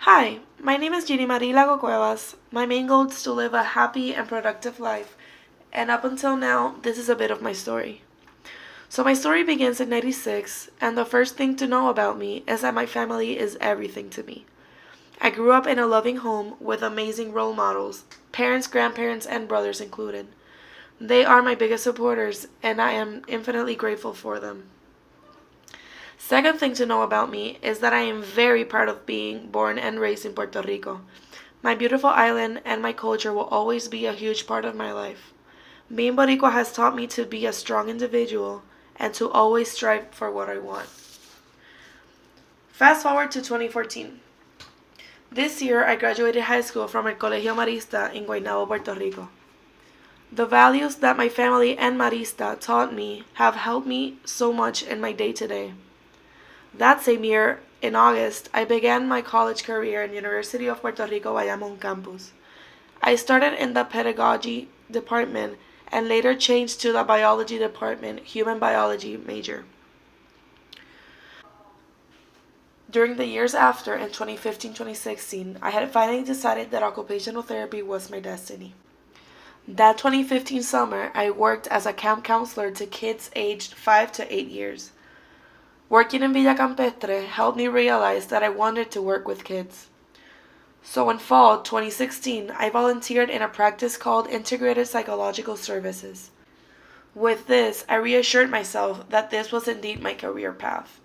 Hi, my name is Jeannie Lago Cuevas. My main goal is to live a happy and productive life, and up until now, this is a bit of my story. So my story begins in '96, and the first thing to know about me is that my family is everything to me. I grew up in a loving home with amazing role models, parents, grandparents, and brothers included. They are my biggest supporters, and I am infinitely grateful for them. Second thing to know about me is that I am very proud of being born and raised in Puerto Rico. My beautiful island and my culture will always be a huge part of my life. Being Boricua has taught me to be a strong individual and to always strive for what I want. Fast forward to 2014. This year I graduated high school from El Colegio Marista in Guaynabo, Puerto Rico. The values that my family and Marista taught me have helped me so much in my day to day. That same year, in August, I began my college career in University of Puerto Rico Bayamón campus. I started in the pedagogy department and later changed to the biology department, human biology major. During the years after, in 2015-2016, I had finally decided that occupational therapy was my destiny. That 2015 summer, I worked as a camp counselor to kids aged 5 to 8 years. Working in Villa Campestre helped me realize that I wanted to work with kids. So in fall 2016, I volunteered in a practice called Integrated Psychological Services. With this, I reassured myself that this was indeed my career path.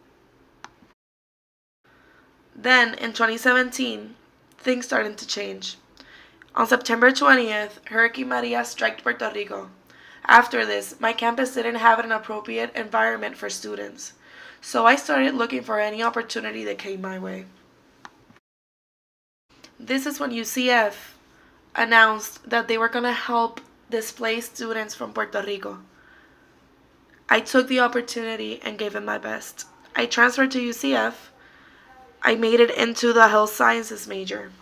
Then, in 2017, things started to change. On September 20th, Hurricane Maria struck Puerto Rico. After this, my campus didn't have an appropriate environment for students. So I started looking for any opportunity that came my way. This is when UCF announced that they were going to help displaced students from Puerto Rico. I took the opportunity and gave it my best. I transferred to UCF. I made it into the health sciences major.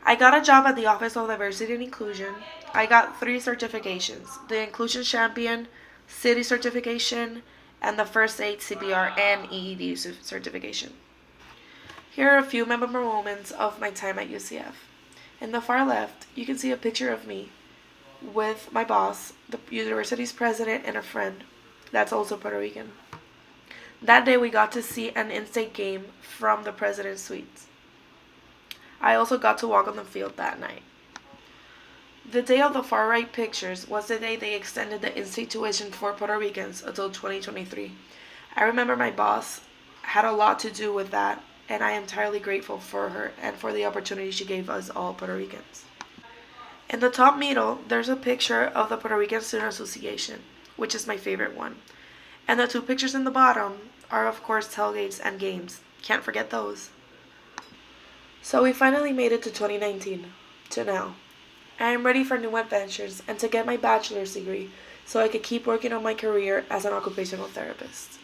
I got a job at the Office of Diversity and Inclusion. I got 3 certifications: the Inclusion Champion, City Certification, and the First Aid CPR and EED certification. Here are a few memorable moments of my time at UCF. In the far left, you can see a picture of me with my boss, the university's president, and a friend that's also Puerto Rican. That day we got to see an in-state game from the president's suites. I also got to walk on the field that night. The day of the far right pictures was the day they extended the in-state tuition for Puerto Ricans until 2023. I remember my boss had a lot to do with that, and I am entirely grateful for her and for the opportunity she gave us all Puerto Ricans. In the top middle, there's a picture of the Puerto Rican Student Association, which is my favorite one. And the 2 pictures in the bottom are, of course, tailgates and games. Can't forget those. So we finally made it to 2019, to now. I am ready for new adventures and to get my bachelor's degree so I could keep working on my career as an occupational therapist.